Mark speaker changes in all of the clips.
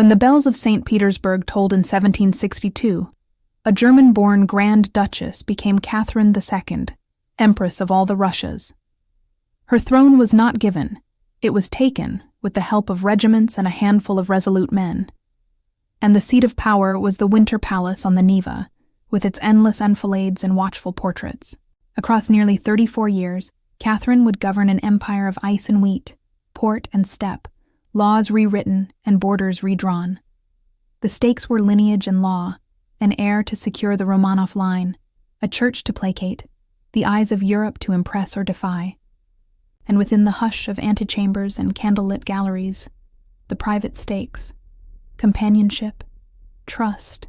Speaker 1: When the bells of St. Petersburg tolled in 1762, a German-born Grand Duchess became Catherine II, Empress of all the Russias. Her throne was not given, it was taken with the help of regiments and a handful of resolute men. And the seat of power was the Winter Palace on the Neva, with its endless enfilades and watchful portraits. Across nearly 34 years, Catherine would govern an empire of ice and wheat, port and steppe, laws rewritten and borders redrawn. The stakes were lineage and law, an heir to secure the Romanov line, a church to placate, the eyes of Europe to impress or defy. And within the hush of antechambers and candlelit galleries, the private stakes, companionship, trust,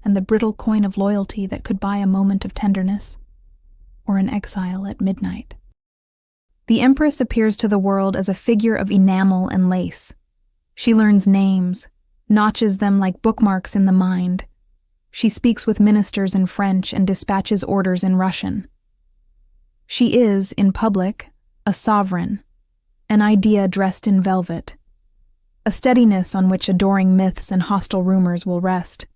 Speaker 1: and the brittle coin of loyalty that could buy a moment of tenderness, or an exile at midnight. The Empress appears to the world as a figure of enamel and lace. She learns names, notches them like bookmarks in the mind. She speaks with ministers in French and dispatches orders in Russian. She is, in public, a sovereign, an idea dressed in velvet, a steadiness on which adoring myths and hostile rumors will rest.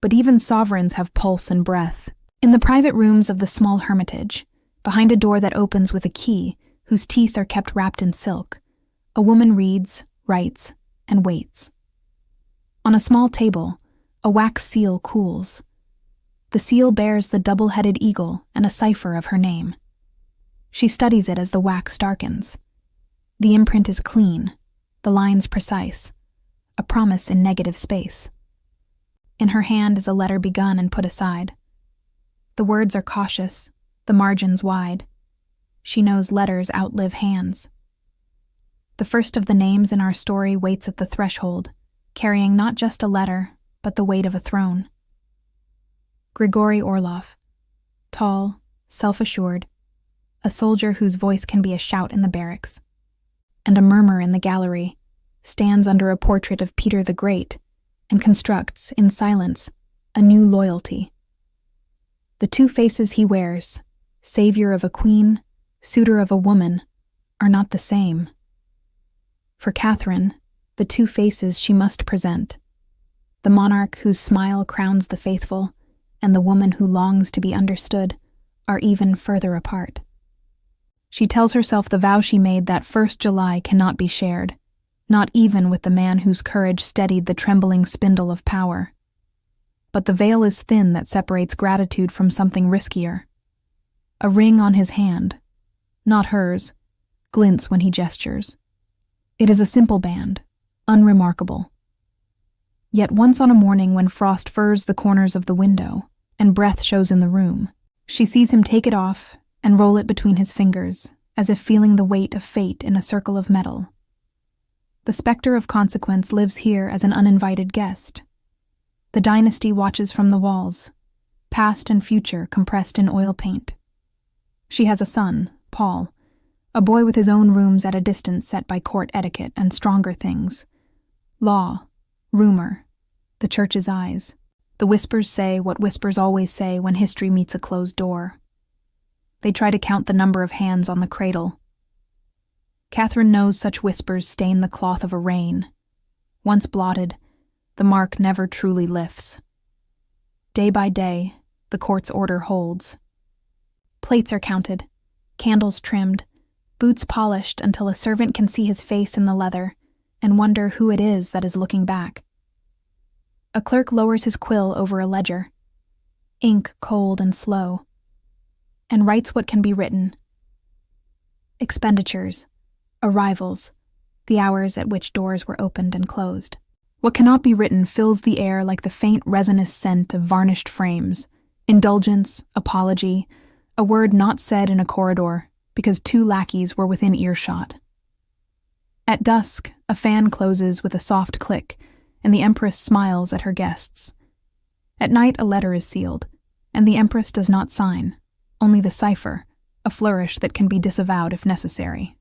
Speaker 1: But even sovereigns have pulse and breath. In the private rooms of the small Hermitage, behind a door that opens with a key, whose teeth are kept wrapped in silk, a woman reads, writes, and waits. On a small table, a wax seal cools. The seal bears the double-headed eagle and a cipher of her name. She studies it as the wax darkens. The imprint is clean, the lines precise, a promise in negative space. In her hand is a letter begun and put aside. The words are cautious, the margins wide. She knows letters outlive hands. The first of the names in our story waits at the threshold, carrying not just a letter, but the weight of a throne. Grigory Orlov, tall, self-assured, a soldier whose voice can be a shout in the barracks, and a murmur in the gallery, stands under a portrait of Peter the Great and constructs, in silence, a new loyalty. The two faces he wears, savior of a queen, suitor of a woman, are not the same. For Catherine, the two faces she must present, the monarch whose smile crowns the faithful, and the woman who longs to be understood, are even further apart. She tells herself the vow she made that first July cannot be shared, not even with the man whose courage steadied the trembling spindle of power. But the veil is thin that separates gratitude from something riskier. A ring on his hand, not hers, glints when he gestures. It is a simple band, unremarkable. Yet once on a morning when frost furs the corners of the window and breath shows in the room, she sees him take it off and roll it between his fingers, as if feeling the weight of fate in a circle of metal. The specter of consequence lives here as an uninvited guest. The dynasty watches from the walls, past and future compressed in oil paint. She has a son, Paul, a boy with his own rooms at a distance set by court etiquette and stronger things. Law, rumor, the church's eyes. The whispers say what whispers always say when history meets a closed door. They try to count the number of hands on the cradle. Catherine knows such whispers stain the cloth of a reign. Once blotted, the mark never truly lifts. Day by day, the court's order holds. Plates are counted, candles trimmed, boots polished until a servant can see his face in the leather and wonder who it is that is looking back. A clerk lowers his quill over a ledger, ink cold and slow, and writes what can be written. Expenditures, arrivals, the hours at which doors were opened and closed. What cannot be written fills the air like the faint resinous scent of varnished frames, indulgence, apology, a word not said in a corridor because two lackeys were within earshot. At dusk, a fan closes with a soft click, and the Empress smiles at her guests. At night, a letter is sealed, and the Empress does not sign, only the cipher, a flourish that can be disavowed if necessary.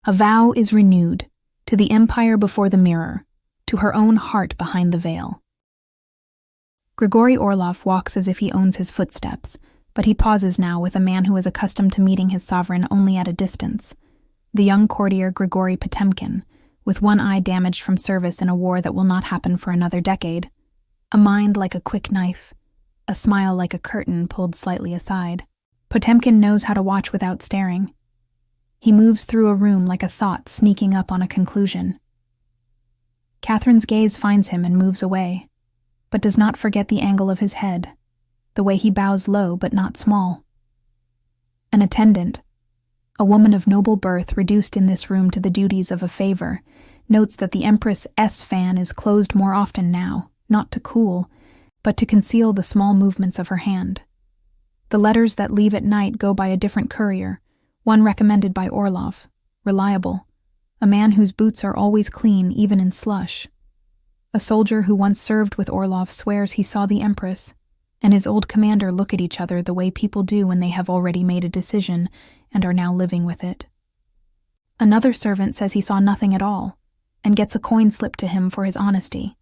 Speaker 1: A vow is renewed, to the empire before the mirror, to her own heart behind the veil. Grigory Orlov walks as if he owns his footsteps, but he pauses now with a man who is accustomed to meeting his sovereign only at a distance, the young courtier Grigory Potemkin, with one eye damaged from service in a war that will not happen for another decade, a mind like a quick knife, a smile like a curtain pulled slightly aside. Potemkin knows how to watch without staring. He moves through a room like a thought sneaking up on a conclusion. Catherine's gaze finds him and moves away, but does not forget the angle of his head, the way he bows low but not small. An attendant, a woman of noble birth reduced in this room to the duties of a favor, notes that the Empress' fan is closed more often now, not to cool, but to conceal the small movements of her hand. The letters that leave at night go by a different courier, one recommended by Orlov, reliable, a man whose boots are always clean even in slush. A soldier who once served with Orlov swears he saw the Empress and his old commander look at each other the way people do when they have already made a decision and are now living with it. Another servant says he saw nothing at all and gets a coin slipped to him for his honesty.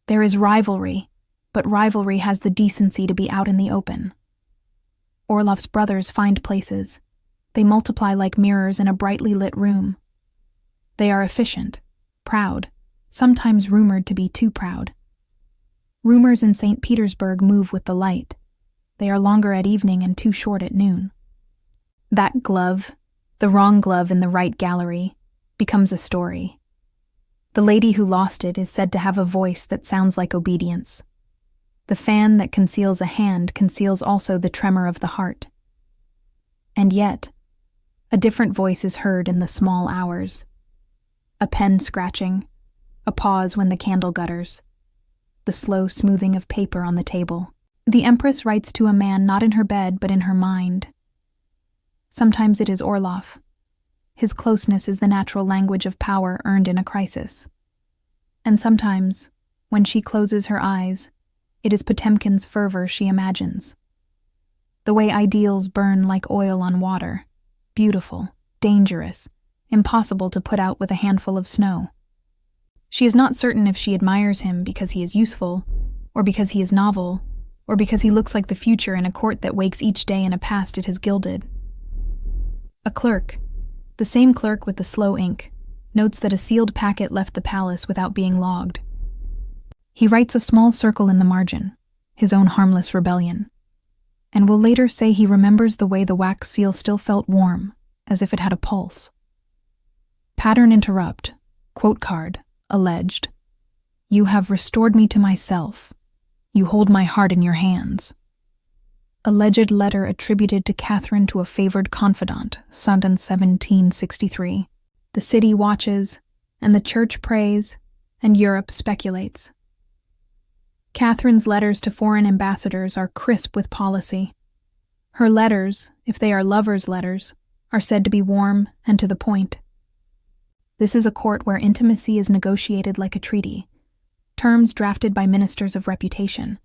Speaker 1: There is rivalry, but rivalry has the decency to be out in the open. Orlov's brothers find places. They multiply like mirrors in a brightly lit room. They are efficient, proud, sometimes rumored to be too proud. Rumors in St. Petersburg move with the light. They are longer at evening and too short at noon. That glove, the wrong glove in the right gallery, becomes a story. The lady who lost it is said to have a voice that sounds like obedience. The fan that conceals a hand conceals also the tremor of the heart. And yet, a different voice is heard in the small hours. A pen scratching, a pause when the candle gutters, the slow smoothing of paper on the table. The Empress writes to a man not in her bed but in her mind. Sometimes it is Orlov. His closeness is the natural language of power earned in a crisis. And sometimes, when she closes her eyes, it is Potemkin's fervor she imagines. The way ideals burn like oil on water, beautiful, dangerous, impossible to put out with a handful of snow. She is not certain if she admires him because he is useful, or because he is novel, or because he looks like the future in a court that wakes each day in a past it has gilded. A clerk, the same clerk with the slow ink, notes that a sealed packet left the palace without being logged. He writes a small circle in the margin, his own harmless rebellion, and will later say he remembers the way the wax seal still felt warm, as if it had a pulse. Pattern interrupt, quote card, alleged, "You have restored me to myself. You hold my heart in your hands." Alleged letter attributed to Catherine to a favored confidant, sent in 1763. The city watches, and the church prays, and Europe speculates. Catherine's letters to foreign ambassadors are crisp with policy. Her letters, if they are lovers' letters, are said to be warm and to the point. This is a court where intimacy is negotiated like a treaty, terms drafted by ministers of reputation,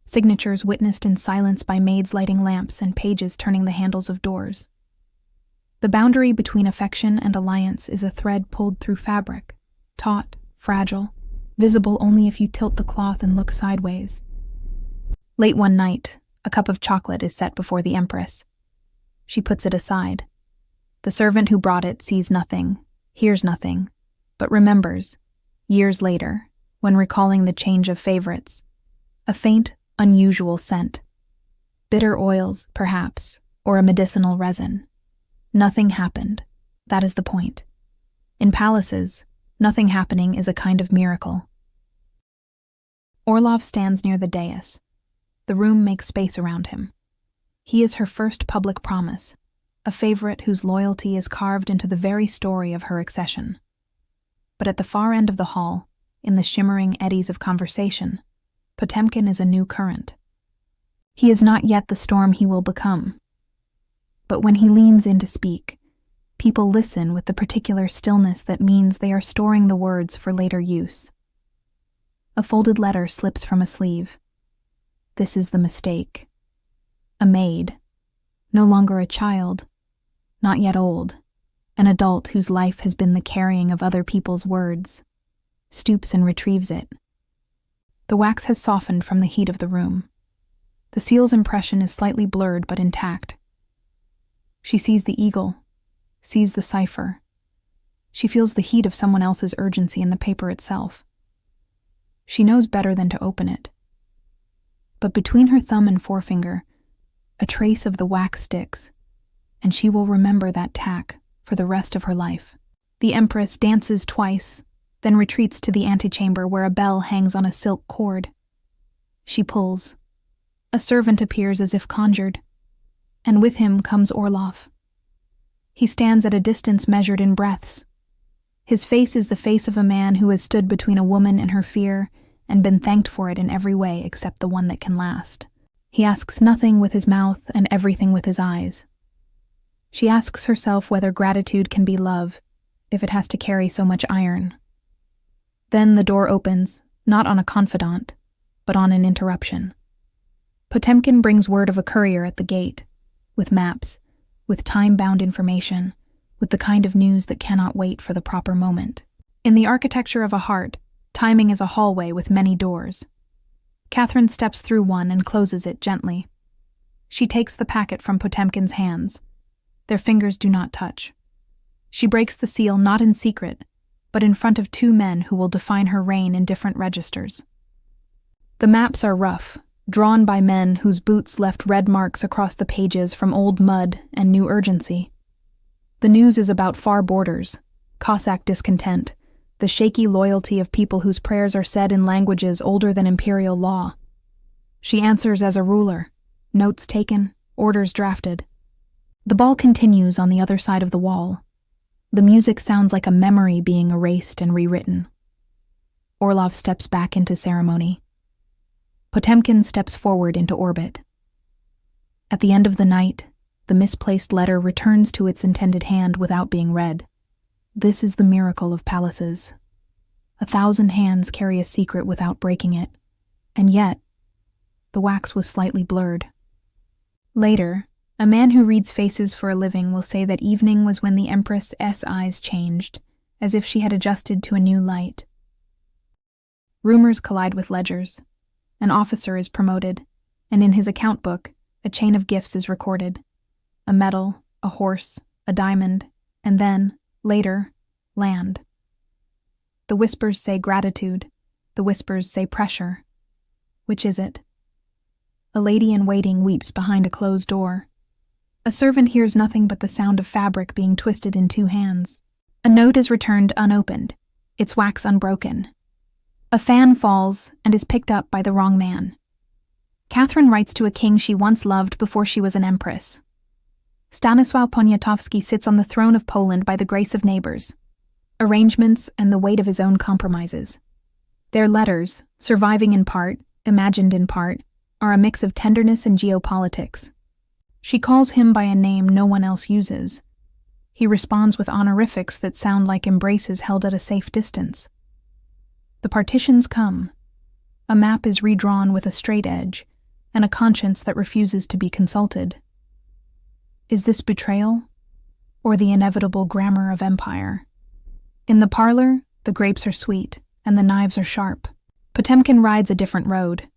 Speaker 1: signatures witnessed in silence by maids lighting lamps and pages turning the handles of doors. The boundary between affection and alliance is a thread pulled through fabric, taut, fragile, visible only if you tilt the cloth and look sideways. Late one night, a cup of chocolate is set before the Empress. She puts it aside. The servant who brought it sees nothing, hears nothing, but remembers, years later, when recalling the change of favorites, a faint, unusual scent. Bitter oils, perhaps, or a medicinal resin. Nothing happened. That is the point. In palaces, nothing happening is a kind of miracle. Orlov stands near the dais. The room makes space around him. He is her first public promise, a favorite whose loyalty is carved into the very story of her accession. But at the far end of the hall, in the shimmering eddies of conversation, Potemkin is a new current. He is not yet the storm he will become. But when he leans in to speak, people listen with the particular stillness that means they are storing the words for later use. A folded letter slips from a sleeve. This is the mistake. A maid, no longer a child, not yet old, an adult whose life has been the carrying of other people's words, stoops and retrieves it. The wax has softened from the heat of the room. The seal's impression is slightly blurred but intact. She sees the eagle, sees the cipher. She feels the heat of someone else's urgency in the paper itself. She knows better than to open it. But between her thumb and forefinger, a trace of the wax sticks, and she will remember that tack for the rest of her life. The Empress dances twice, then retreats to the antechamber where a bell hangs on a silk cord. She pulls. A servant appears as if conjured, and with him comes Orlov. He stands at a distance measured in breaths. His face is the face of a man who has stood between a woman and her fear and been thanked for it in every way except the one that can last. He asks nothing with his mouth and everything with his eyes. She asks herself whether gratitude can be love if it has to carry so much iron. Then the door opens, not on a confidant, but on an interruption. Potemkin brings word of a courier at the gate, with maps, with time-bound information, with the kind of news that cannot wait for the proper moment. In the architecture of a heart, timing is a hallway with many doors. Catherine steps through one and closes it gently. She takes the packet from Potemkin's hands. Their fingers do not touch. She breaks the seal not in secret, but in front of two men who will define her reign in different registers. The maps are rough, drawn by men whose boots left red marks across the pages from old mud and new urgency. The news is about far borders, Cossack discontent, the shaky loyalty of people whose prayers are said in languages older than imperial law. She answers as a ruler, notes taken, orders drafted. The ball continues on the other side of the wall. The music sounds like a memory being erased and rewritten. Orlov steps back into ceremony. Potemkin steps forward into orbit. At the end of the night, the misplaced letter returns to its intended hand without being read. This is the miracle of palaces. 1,000 hands carry a secret without breaking it, and yet, the wax was slightly blurred. Later, a man who reads faces for a living will say that evening was when the Empress's eyes changed, as if she had adjusted to a new light. Rumors collide with ledgers. An officer is promoted, and in his account book, a chain of gifts is recorded. A medal, a horse, a diamond, and then, later, land. The whispers say gratitude. The whispers say pressure. Which is it? A lady in waiting weeps behind a closed door. A servant hears nothing but the sound of fabric being twisted in two hands. A note is returned unopened, its wax unbroken. A fan falls and is picked up by the wrong man. Catherine writes to a king she once loved before she was an empress. Stanisław Poniatowski sits on the throne of Poland by the grace of neighbors, arrangements, and the weight of his own compromises. Their letters, surviving in part, imagined in part, are a mix of tenderness and geopolitics. She calls him by a name no one else uses. He responds with honorifics that sound like embraces held at a safe distance. The partitions come. A map is redrawn with a straight edge, and a conscience that refuses to be consulted. Is this betrayal, or the inevitable grammar of empire? In the parlor, the grapes are sweet, and the knives are sharp. Potemkin rides a different road.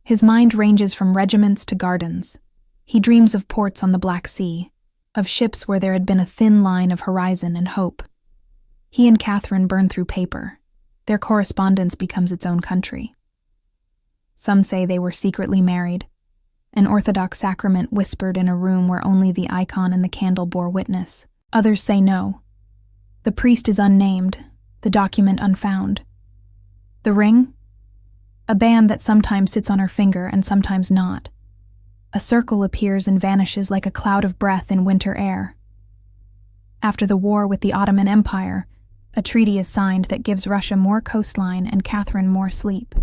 Speaker 1: His mind ranges from regiments to gardens. He dreams of ports on the Black Sea, of ships where there had been a thin line of horizon and hope. He and Catherine burn through paper. Their correspondence becomes its own country. Some say they were secretly married, an Orthodox sacrament whispered in a room where only the icon and the candle bore witness. Others say no. The priest is unnamed, the document unfound. The ring? A band that sometimes sits on her finger and sometimes not. A circle appears and vanishes like a cloud of breath in winter air. After the war with the Ottoman Empire, a treaty is signed that gives Russia more coastline and Catherine more sleep.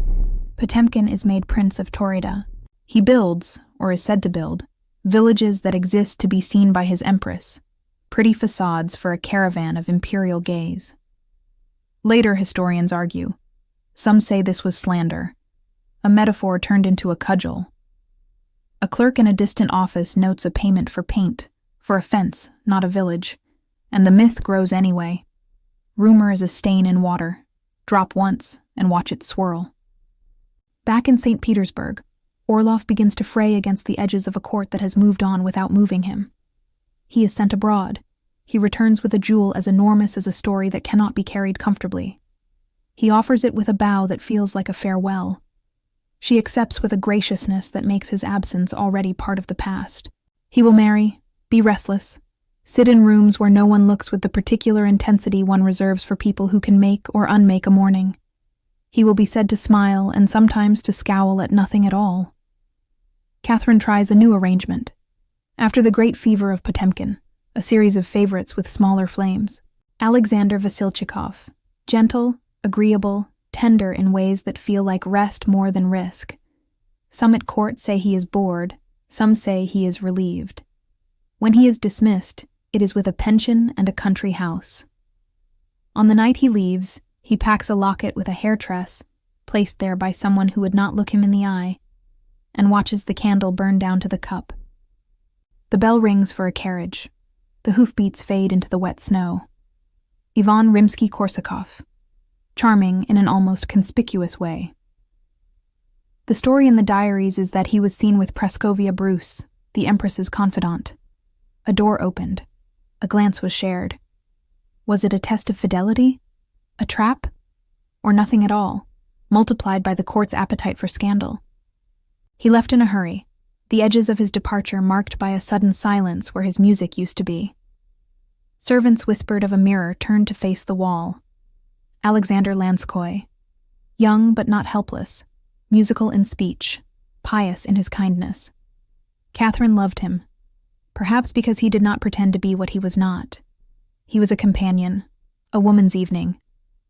Speaker 1: Potemkin is made Prince of Taurida. He builds, or is said to build, villages that exist to be seen by his Empress, pretty facades for a caravan of imperial gaze. Later historians argue. Some say this was slander, a metaphor turned into a cudgel. A clerk in a distant office notes a payment for paint, for a fence, not a village, and the myth grows anyway. Rumor is a stain in water. Drop once and watch it swirl. Back in St. Petersburg, Orlov begins to fray against the edges of a court that has moved on without moving him. He is sent abroad. He returns with a jewel as enormous as a story that cannot be carried comfortably. He offers it with a bow that feels like a farewell. She accepts with a graciousness that makes his absence already part of the past. He will marry, be restless, sit in rooms where no one looks with the particular intensity one reserves for people who can make or unmake a morning. He will be said to smile and sometimes to scowl at nothing at all. Catherine tries a new arrangement. After the great fever of Potemkin, a series of favorites with smaller flames, Alexander Vasilchikov, gentle, agreeable, tender in ways that feel like rest more than risk. Some at court say he is bored, some say he is relieved. When he is dismissed, it is with a pension and a country house. On the night he leaves, he packs a locket with a hair tress, placed there by someone who would not look him in the eye, and watches the candle burn down to the cup. The bell rings for a carriage. The hoofbeats fade into the wet snow. Ivan Rimsky-Korsakov, charming in an almost conspicuous way. The story in the diaries is that he was seen with Praskovia Bruce, the Empress's confidant. A door opened. A glance was shared. Was it a test of fidelity? A trap? Or nothing at all, multiplied by the court's appetite for scandal? He left in a hurry, the edges of his departure marked by a sudden silence where his music used to be. Servants whispered of a mirror turned to face the wall. Alexander Lanskoy, young but not helpless, musical in speech, pious in his kindness. Catherine loved him, perhaps because he did not pretend to be what he was not. He was a companion, a woman's evening,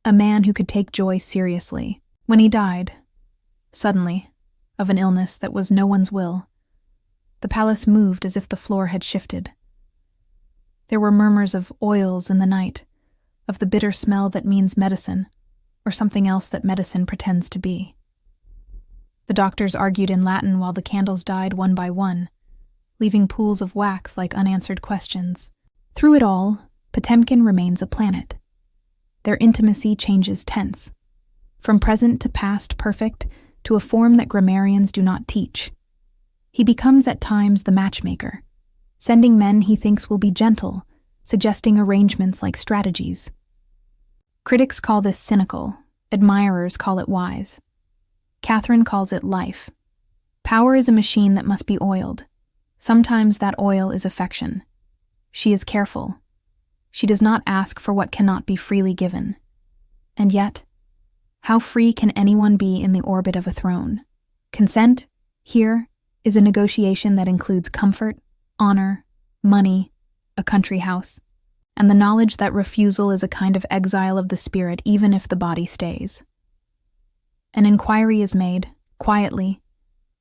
Speaker 1: a man who could take joy seriously. When he died, suddenly, of an illness that was no one's will, the palace moved as if the floor had shifted. There were murmurs of oils in the night, of the bitter smell that means medicine, or something else that medicine pretends to be. The doctors argued in Latin while the candles died one by one, leaving pools of wax like unanswered questions. Through it all, Potemkin remains a planet. Their intimacy changes tense, from present to past perfect to a form that grammarians do not teach. He becomes at times the matchmaker, sending men he thinks will be gentle, suggesting arrangements like strategies. Critics call this cynical, admirers call it wise. Catherine calls it life. Power is a machine that must be oiled. Sometimes that oil is affection. She is careful. She does not ask for what cannot be freely given. And yet, how free can anyone be in the orbit of a throne? Consent, here, is a negotiation that includes comfort, honor, money, a country house, and the knowledge that refusal is a kind of exile of the spirit even if the body stays. An inquiry is made, quietly,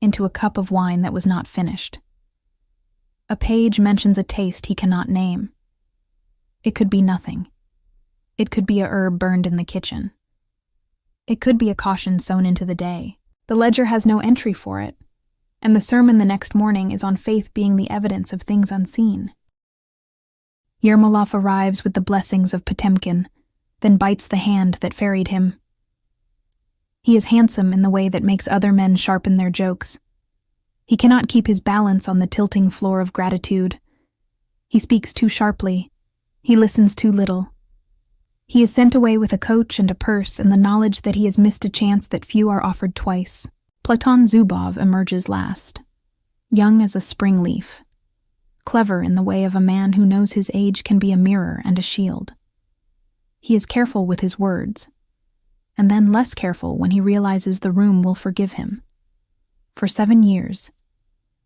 Speaker 1: into a cup of wine that was not finished. A page mentions a taste he cannot name. It could be nothing. It could be a herb burned in the kitchen. It could be a caution sewn into the day. The ledger has no entry for it, and the sermon the next morning is on faith being the evidence of things unseen. Yermolov arrives with the blessings of Potemkin, then bites the hand that ferried him. He is handsome in the way that makes other men sharpen their jokes. He cannot keep his balance on the tilting floor of gratitude. He speaks too sharply. He listens too little. He is sent away with a coach and a purse and the knowledge that he has missed a chance that few are offered twice. Platon Zubov emerges last, young as a spring leaf, clever in the way of a man who knows his age can be a mirror and a shield. He is careful with his words, and then less careful when he realizes the room will forgive him. For 7 years,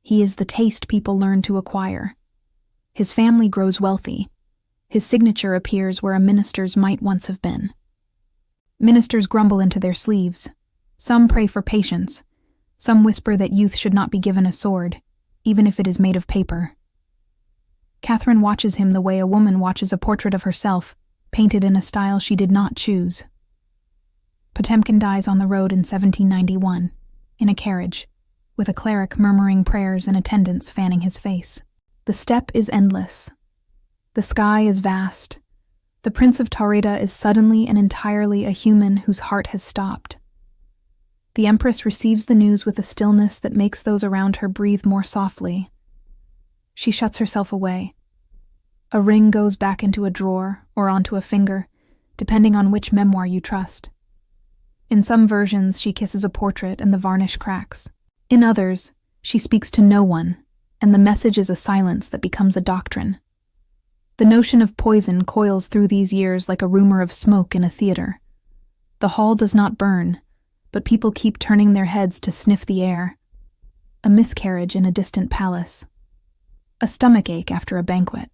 Speaker 1: he is the taste people learn to acquire. His family grows wealthy. His signature appears where a minister's might once have been. Ministers grumble into their sleeves. Some pray for patience. Some whisper that youth should not be given a sword, even if it is made of paper. Catherine watches him the way a woman watches a portrait of herself, painted in a style she did not choose. Potemkin dies on the road in 1791, in a carriage, with a cleric murmuring prayers and attendants fanning his face. The steppe is endless. The sky is vast. The Prince of Taurida is suddenly and entirely a human whose heart has stopped. The Empress receives the news with a stillness that makes those around her breathe more softly. She shuts herself away. A ring goes back into a drawer or onto a finger, depending on which memoir you trust. In some versions, she kisses a portrait and the varnish cracks. In others, she speaks to no one, and the message is a silence that becomes a doctrine. The notion of poison coils through these years like a rumor of smoke in a theater. The hall does not burn, but people keep turning their heads to sniff the air. A miscarriage in a distant palace. A stomachache after a banquet.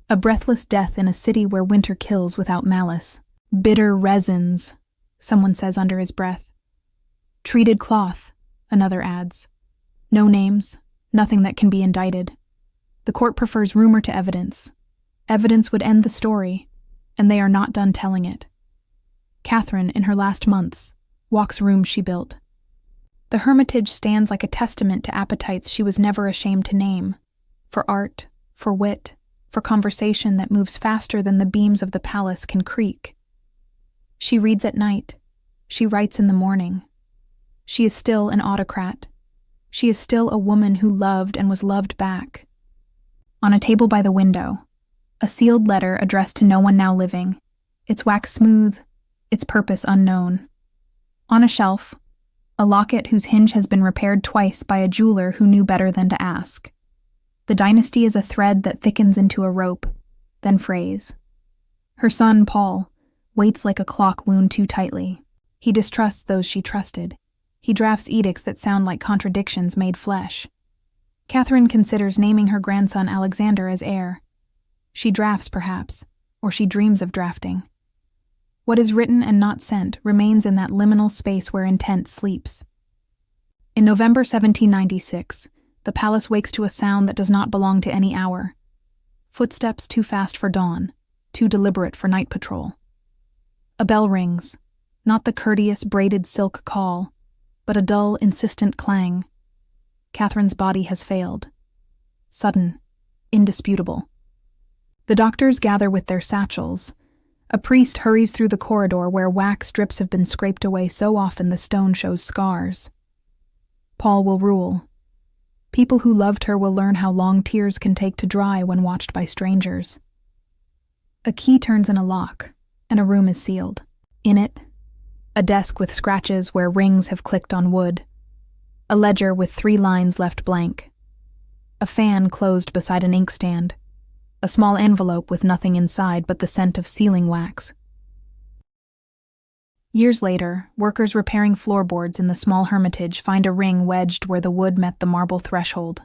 Speaker 1: A breathless death in a city where winter kills without malice. Bitter resins, someone says under his breath. Treated cloth, another adds. No names, nothing that can be indicted. The court prefers rumor to evidence. Evidence would end the story, and they are not done telling it. Catherine, in her last months, walks rooms she built. The Hermitage stands like a testament to appetites she was never ashamed to name. For art, for wit, for conversation that moves faster than the beams of the palace can creak. She reads at night. She writes in the morning. She is still an autocrat. She is still a woman who loved and was loved back. On a table by the window, a sealed letter addressed to no one now living, its wax smooth, its purpose unknown. On a shelf, a locket whose hinge has been repaired twice by a jeweler who knew better than to ask. The dynasty is a thread that thickens into a rope, then frays. Her son, Paul, waits like a clock wound too tightly. He distrusts those she trusted. He drafts edicts that sound like contradictions made flesh. Catherine considers naming her grandson Alexander as heir. She drafts, perhaps, or she dreams of drafting. What is written and not sent remains in that liminal space where intent sleeps. In November 1796, the palace wakes to a sound that does not belong to any hour. Footsteps too fast for dawn, too deliberate for night patrol. A bell rings, not the courteous braided silk call, but a dull, insistent clang. Catherine's body has failed. Sudden, indisputable. The doctors gather with their satchels. A priest hurries through the corridor where wax strips have been scraped away so often the stone shows scars. Paul will rule. People who loved her will learn how long tears can take to dry when watched by strangers. A key turns in a lock, and a room is sealed. In it, a desk with scratches where rings have clicked on wood. A ledger with 3 lines left blank. A fan closed beside an inkstand. A small envelope with nothing inside but the scent of sealing wax. Years later, workers repairing floorboards in the small Hermitage find a ring wedged where the wood met the marble threshold.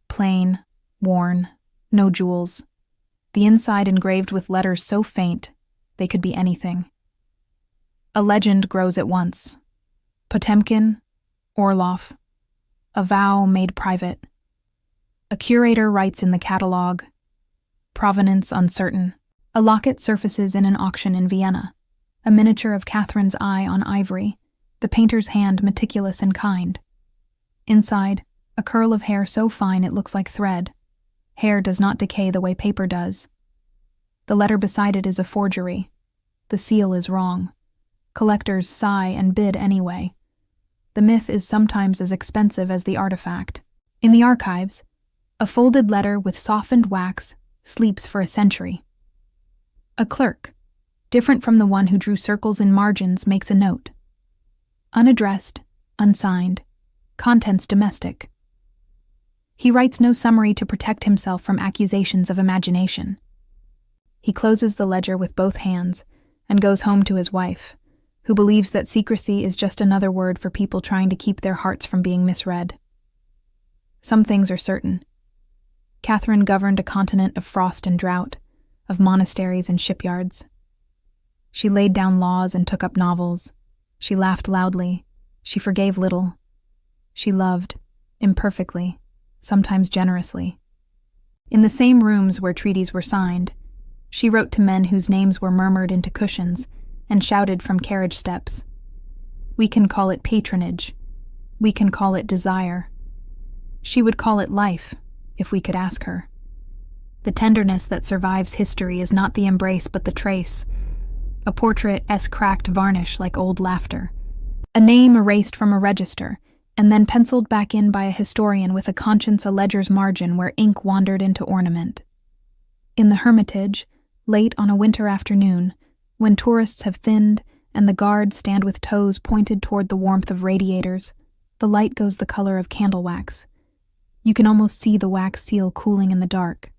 Speaker 1: Plain, worn, no jewels. The inside engraved with letters so faint, they could be anything. A legend grows at once. Potemkin, Orlov. A vow made private. A curator writes in the catalogue. Provenance uncertain. A locket surfaces in an auction in Vienna. A miniature of Catherine's eye on ivory, the painter's hand meticulous and kind. Inside, a curl of hair so fine it looks like thread. Hair does not decay the way paper does. The letter beside it is a forgery. The seal is wrong. Collectors sigh and bid anyway. The myth is sometimes as expensive as the artifact. In the archives, a folded letter with softened wax sleeps for a century. A clerk, different from the one who drew circles in margins, makes a note. Unaddressed, unsigned, contents domestic. He writes no summary to protect himself from accusations of imagination. He closes the ledger with both hands and goes home to his wife, who believes that secrecy is just another word for people trying to keep their hearts from being misread. Some things are certain. Catherine governed a continent of frost and drought, of monasteries and shipyards. She laid down laws and took up novels. She laughed loudly. She forgave little. She loved, imperfectly, sometimes generously. In the same rooms where treaties were signed, she wrote to men whose names were murmured into cushions and shouted from carriage steps. We can call it patronage. We can call it desire. She would call it life, if we could ask her. The tenderness that survives history is not the embrace but the trace. A portrait cracked varnish like old laughter. A name erased from a register, and then penciled back in by a historian with a conscience a ledger's margin where ink wandered into ornament. In the Hermitage, late on a winter afternoon, when tourists have thinned and the guards stand with toes pointed toward the warmth of radiators, the light goes the color of candle wax. You can almost see the wax seal cooling in the dark.